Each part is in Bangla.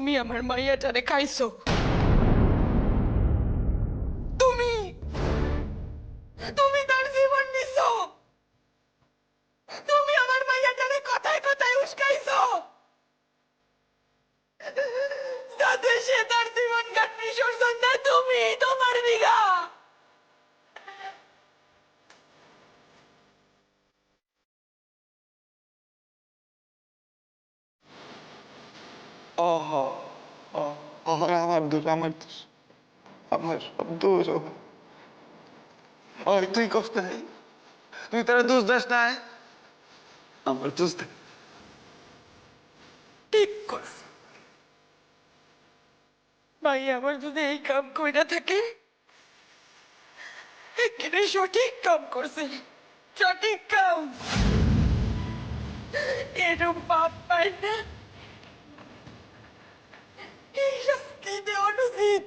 তুমি আমার মাইয়াটারে খাইছো। তুমি তুমি তার জীবন নিছো। তুমি আমার মাইয়াটারে কথায় কথায় উস্কাইছো, যাতে সে তার জীবন কাট বিসর্জন দেয়। তুমি তোমার দিঘা ওহ আমার দোষ, আমার দোষ, আমার সব দোষ। ওই তুই কষ্ট নাই, তুই তারা দোষ দাস নাই, আমার দোষ দেয়। ঠিক করছ। ভাই আমার যদি এই কাম কইরা থাকে, এখানে সঠিক কাম করছে, সঠিক কাম। এরম পাপ পাই না, এই শাস্তি দেওয়া উচিত,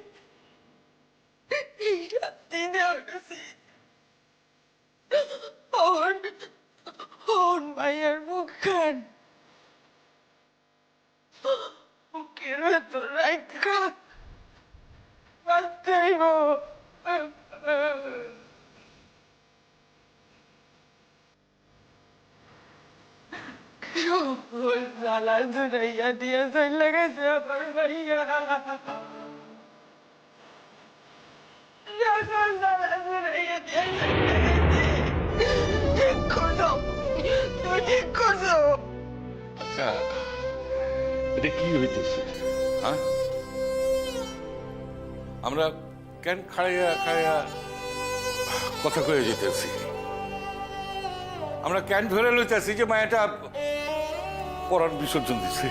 এই শাস্তি দেওয়া উচিত। ওর ওর মায়ের মুখ খান, মুখের ভেতর রাখা বাঁচতে হইব। ওর জ্বালা জুড়াইয়া দিয়া চলে গেছে আমার ভাইয়া। যখন জ্বালা জুড়াইয়া দিয়া চলে গেছে, ঠিক করছো, তুমি ঠিক করছো। আচ্ছা, এটা কি হইতেছে? হ্যাঁ, আমরা কেন খাড়াইয়া খাড়াইয়া কথা কয়ে যেতেছি? আমরা কেন ধরে লইতেছি যে মায়াটা পরাণ বিসর্জন দিছে?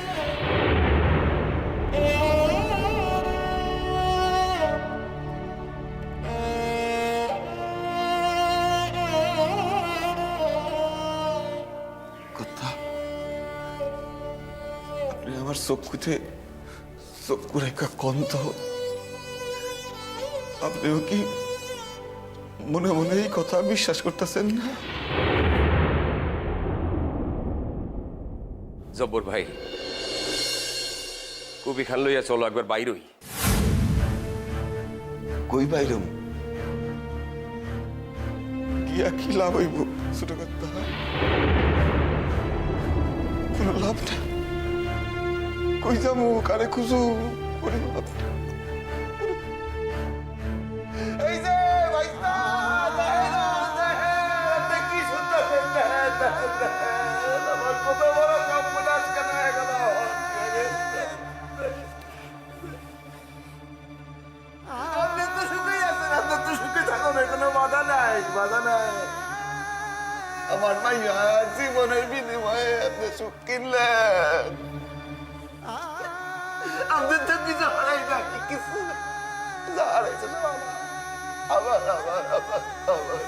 কথা আপনি আমার চক্ষুতে চক্ষু রেখা কন্ত, আপনিও কি মনে মনে এই কথা বিশ্বাস করতেছেন না? জব্বর ভাই, কবি খান লইয়া চলো একবার বাইরই। কই বাইরম গিয়া কি লাভ হইব? ছোট কথা, কোনো লাভ না। কই যাবো, কারে খুঁজু, কোনো লাভ না। এই যে ভাইস্তা, কি শুনতেছেন? আমার কত বড় সর্বনাশ কেন হয়ে গেল? আপনি তো সুখেই আছেন, আপনার তো সুখে থাকুন, কোনো বাধা নাই, বাধা নাই। আমার মাইয়া জীবনের বিনিময়ে আপনি সুখ কিনলেন। আপনি তো কিছু হারাই না, কিছু যা হারাইছে না আবার আবার আবার আবার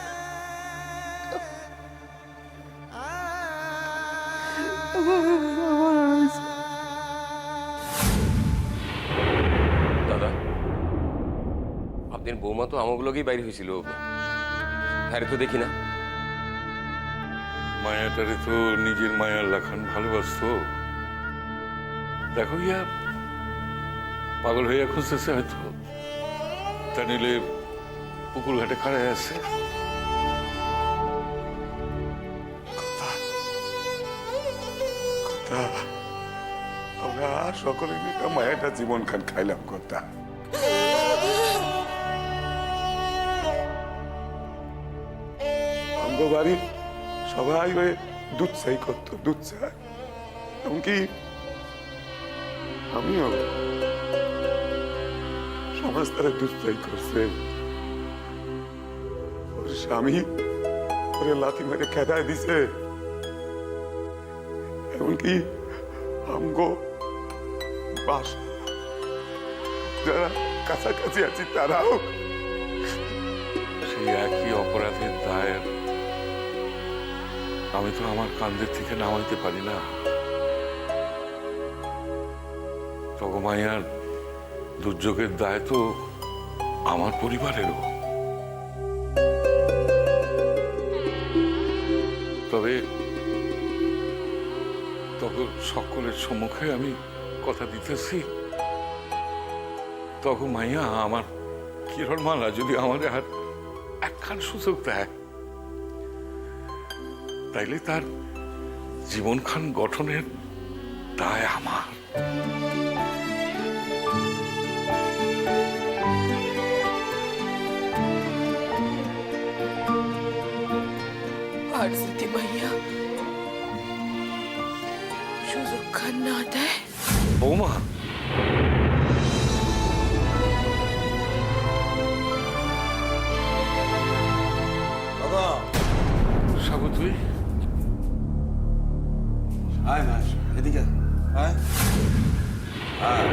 দাদা, আপনার বৌমা তো আমাগুলোকেই বাইরে হয়েছিল, হ্যাঁ তো দেখি না। মায়াটারে তো নিজের মায়ার লাখান ভালোবাসতো। দেখো ইয়া পাগল হইয়া খুঁজতেছে হয়তো, তা নিলে পুকুর ঘাটে খাড়ায় আছে। কথা আমরা সকলে মিলে মায়াটা জীবন খান খাইলাম। কথা আমগো বাড়ির সবাই ওই দুধ চাই করতো, দুধ চাই, এমনকি আমিও। সমাজ তারা দুধ চাই করছে, ওর স্বামী ওরে লাথি মেরে খেদায় দিছে, এমনকি আমগো বাস যারা কাছাকাছি আছি তারাও সেই একই অপরাধের দায়ের আমি তো আমার কান্দের থেকে নামাইতে পারি না। তগমাইয়ার দুর্যোগের দায় তো আমার পরিবারেরও। তবে তবে সকলের সম্মুখে আমি কথা দিতেছি, তখন মাইয়া আমার কিরণমালা যদি আমাদের আর একখান সুযোগ দেয়, তাইলে তার জীবনখান গঠনের দায় আমার। আর যদি মাইয়া সুযোগ খান না দেয়? বৌমা, বাবা সাগর তুই আয় না, এদিকে আয়। আয়।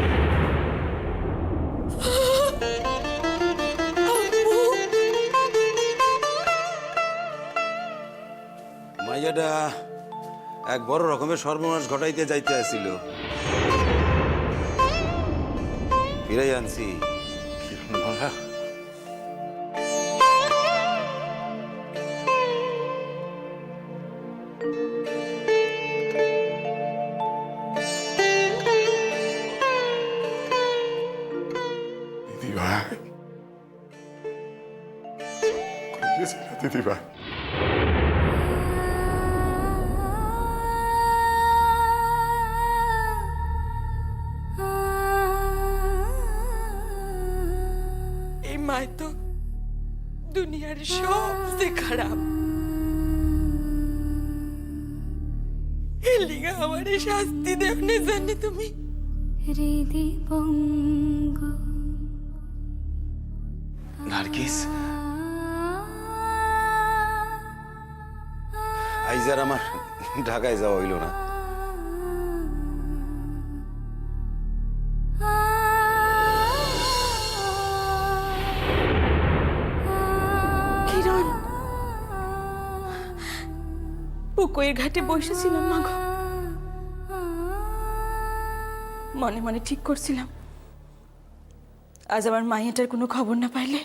মাইয়াটা এক বড় রকমের সর্বনাশ ঘটাইতে যাইতে আসছিল, ফিরাই আনছি। কিরণমালা, দিদিভাই, দিদিভাই, এই মায় তো দুনিয়ার সবচেয়ে খারাপ। এর লিগা আমার শাস্তি দেওয়া জানি তুমি? নার্গিস, আইজার আমার ঢাকায় যাওয়া হইল না। কিরণ, পুকুরের ঘাটে বসেছিলাম মাগো, মনে মনে ঠিক করছিলাম আজ আমার মাইয়াটার কোনো খবর না পাইলে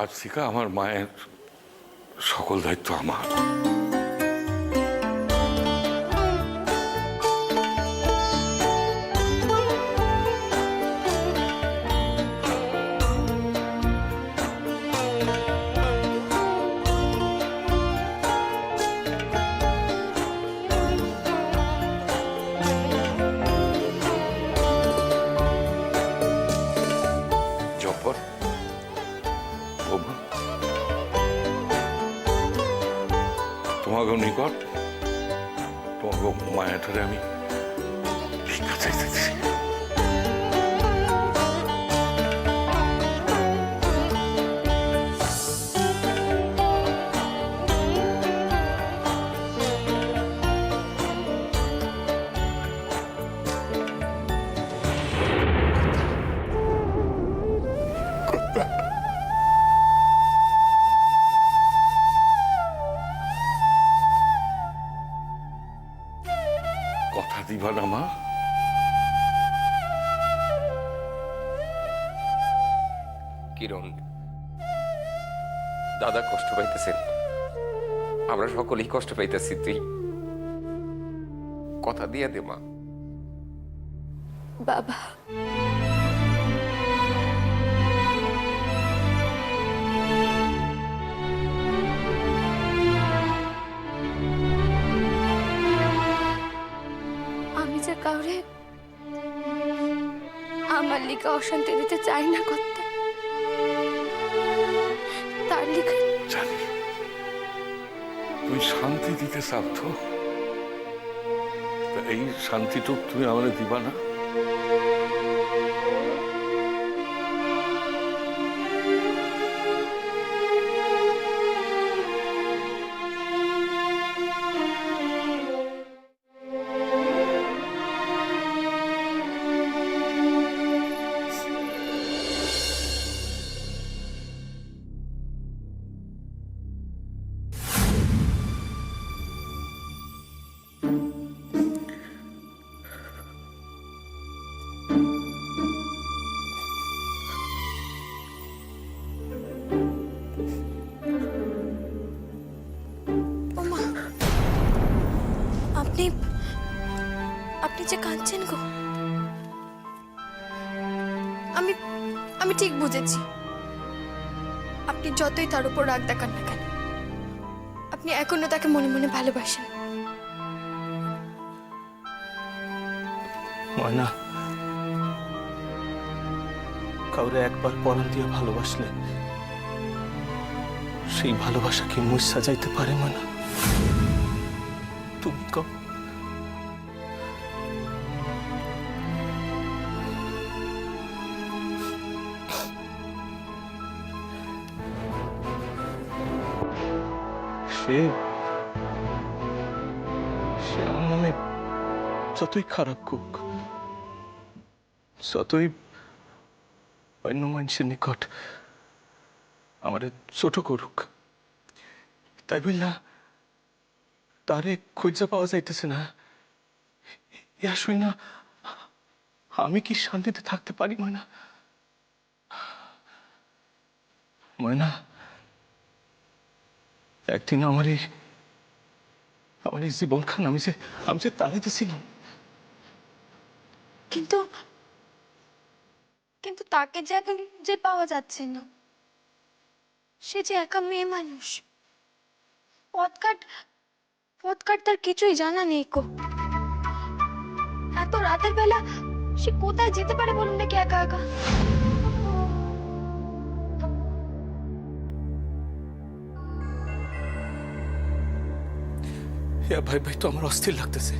আজ থেকে আমার মায়ের সকল দায়িত্ব আমার। জব্বর, বৌমা, তোমাকে নিকট তোমাকে মায়াটারে আমি ভিক্ষা চাইতেছি। কথা দিবা না মা? কিরণ, দাদা কষ্ট পাইতেছেন, আমরা সকলেই কষ্ট পাইতেছি, তুই কথা দিয়া দে মা। বাবা, আমি যে কাউরে আমার লিখে অশান্তি দিতে চাই না কর্তা, তার লিখে জানি তুই শান্তি দিতে চাও তো, এই শান্তিটুক তুমি আমাদের দিবা না? ওমা, আপনি আপনি যে কাঁদছেন গো, আমি আমি ঠিক বুঝেছি। আপনি যতই তার উপর রাগ দেখান না কেন, আপনি এখনো তাকে মনে মনে ভালোবাসেন। ময়না, কাউরে একবার পরাণ দিয়ে ভালোবাসলে সেই ভালোবাসা কি মুখ সাজাইতে পারে ময়না? তুমি কও। সে আমার নামে যতই খারাপ কুক, যতই অন্য মানুষের নিকট আমার ছোট করুক, তাই বললা তারে খুঁজে পাওয়া যাইতেছে না, ইয়া শুই না আমি কি শান্তিতে থাকতে পারি ময়না? ময়না, একদিন আমার এই জীবন খান আমি যে তাড়াইতেছিলাম, কিন্তু কিন্তু তাকে যে এখন যে পাওয়া যাচ্ছে না, সে যে একা মেয়ে মানুষ, পথঘাট তার কিছুই জানা নেই কো। এত রাতের বেলা সে কোথায় যেতে পারে বলুন নাকি একা একা? ভাই ভাই তো আমার অস্থির লাগতেছে।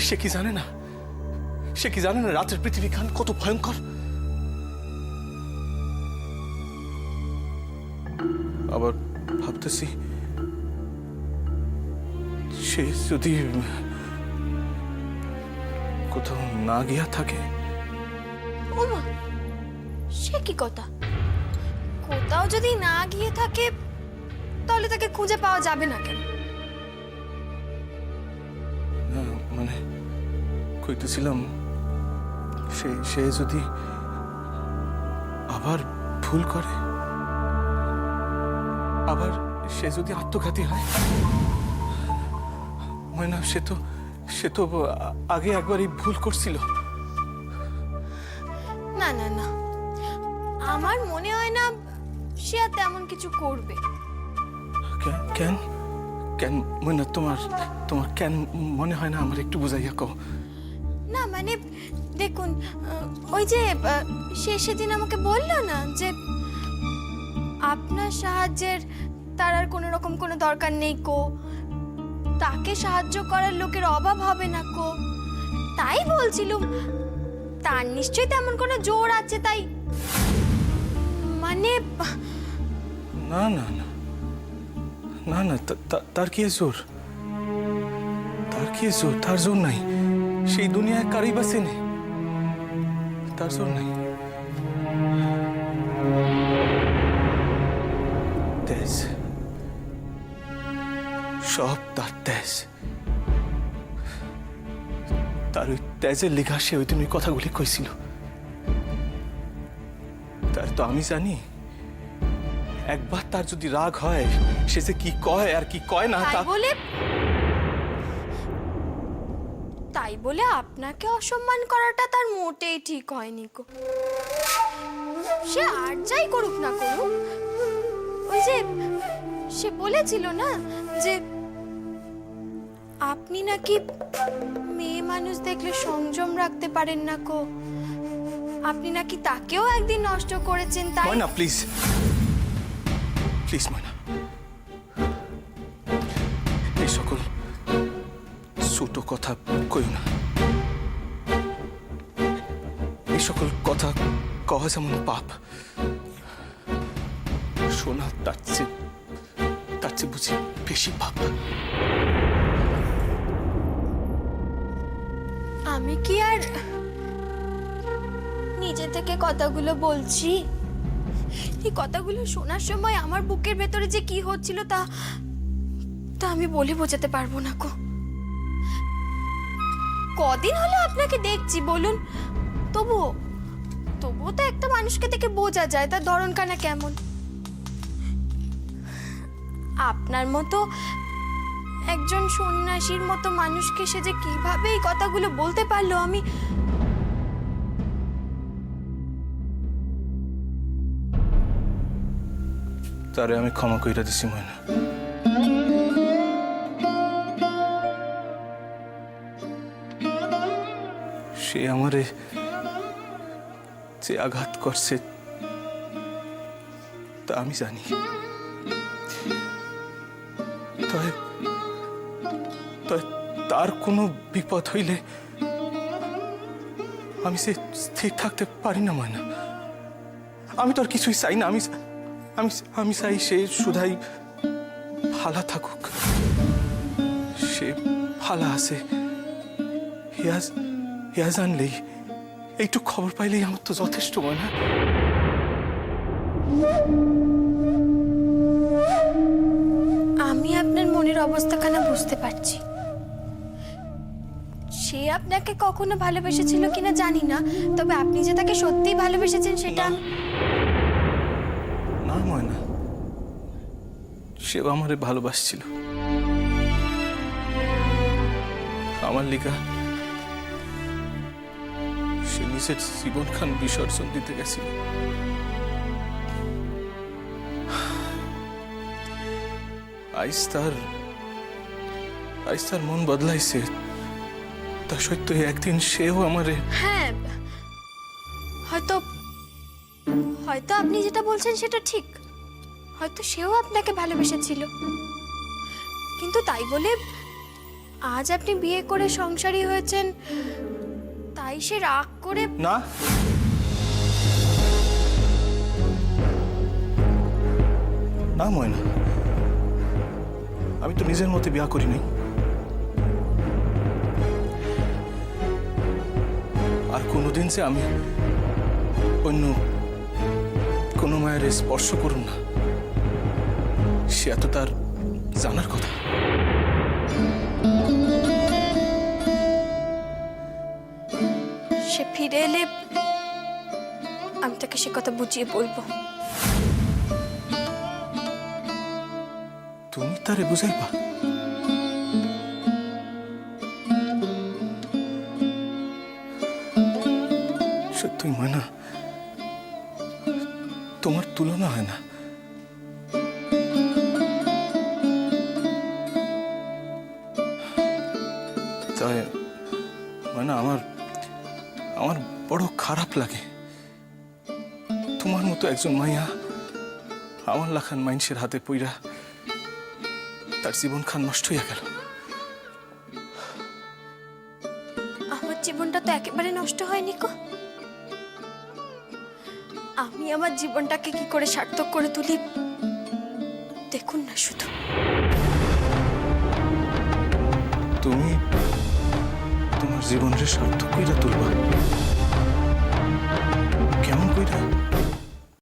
সে কি জানে না, সে কি জানে না রাতের পৃথিবী খান কত ভয়ঙ্কর? আবার ভাবতেছি সে যদি কোথাও না গিয়া থাকে। ওমা, সে কি কথা? কোথাও যদি না গিয়ে থাকে তাহলে তাকে খুঁজে পাওয়া যাবে না কেন? না মানে কইতেছিলাম সে যদি আবার ভুল করে, আবার সে যদি আত্মঘাতী হয়, মানে সে তো আগে একবারই ভুল করছিল। না না না, আমার মনে হয় না সে আর তেমন কিছু করবে। কেন কেন মানে তোমার কেন মনে হয় না? আমার একটু বুঝাইয়া কও। না মানে দেখুন, ওই যে সে সেদিন আমাকে বললো না যে আপনার সাহায্যের তার আর কোনো রকম কোনো দরকার নেই কো, তাকে সাহায্য করার লোকের অভাব হবে না কো, তাই বলছিলুম তার নিশ্চয়ই তেমন কোনো জোর আছে। তাই মানে না না না না না, তার কি জোর? তার কি জোর? তার জোর নাই। সেই দুনিয়ায় কারই বাসে নেই, তার জোর নাই। তেজ, সব তার তেজ। তার ওই তেজের লেখা সে ওই দিন ওই কথাগুলি কইছিল। তার তো আমি জানি একবার তার যদি রাগ হয় সে যে কি কয় আর কি কয় না তাই বলে আপনাকে অসম্মান করাটা তার মোটেই ঠিক হয়নি কো। সে আর যাই করুক না করুক, ওই যে সে বলেছিল না যে আপনি নাকি মেয়ে মানুষ দেখলে সংযম রাখতে পারেন না কো, আপনি নাকি তাকেও একদিন নষ্ট করেছেন। তাই ময়না প্লিজ, প্লিজ ময়না, এই সকল ছোট কথা কই না। এই সকল কথা কওয়া যেমন পাপ, শোনা তার চেয়ে বুঝি বেশি পাপ। আমি কি আর নিজে থেকে কথাগুলো বলছি? এই কথাগুলো শোনার সময় আমার বুকের ভেতরে যে কি হচ্ছিল তা আমি বলে বোঝাতে পারবো না গো। কদিন হলো আপনাকে দেখছি বলুন, তবুও তো একটা মানুষকে দেখে বোঝা যায় তার ধরন কানা কেমন। আপনার মতো একজন সন্ন্যাসীর মতো মানুষকে সে যে কিভাবে এই কথাগুলো বলতে পারলো আমি তারে আমি ক্ষমা কইরা দিছি ময়না। সে আমারে যে আঘাত করছে তা আমি জানি। তার কোনো বিপদ হইলে আমি সে স্থির থাকতে পারি না ময়না। আমি তো আর কিছুই চাই না। আমি চাই সে শুধাই ভালা থাকুক। সে ভালা আছে হিয়া জানলেই একটু খবর পাইলেই আমার তো যথেষ্ট ময়না। আমি আপনার মনের অবস্থাখানা বুঝতে পারছি। সে আপনাকে কখনো ভালোবেসেছিল কিনা জানি না, তবে আপনি যে তাকে সত্যিই ভালোবেসেছেন সেটা না ময়না, সেও আমারে ভালোবাসছিল। আমার লিগা সে নিজের জীবনখান বিসর্জন দিতে গেছিল। আইজ তার মন বদলাইছে। তা সত্য একদিন সেও আমারে। হ্যাঁ, হয়তো আপনি যেটা বলছেন সেটা ঠিক। হয়তো সেও আপনাকে ভালোবেসেছিল, কিন্তু তাই বলে আজ আপনি বিয়ে করে সংসারী হয়েছেন তাই সে রাগ করে না, না ময়না, আমি তো নিজের মতে বিয়া করি নাই। আর কোনোদিন যে আমি অন্য কোনো মায়ের স্পর্শ করুন না সে এত তার জানার কথা। সে ফিরে এলে আমি তাকে সে কথা বুঝিয়ে বলবো। তুমি তারে বুঝাইবা? সত্যই ময়না, তোমার তুলনা হয় না। তাই ময়না, আমার বড় খারাপ লাগে তোমার মতো একজন মাইয়া আমার লাখান মানুষের হাতে পইরা তার জীবন খান নষ্ট হইয়া গেল। আমার জীবনটা তো একেবারে নষ্ট হয়নি গো। আমি আমার জীবনটাকে কি করে সার্থক করে তুলি দেখুন না শুধু। তুমি তোমার জীবনের সার্থক কইরা তুলবা।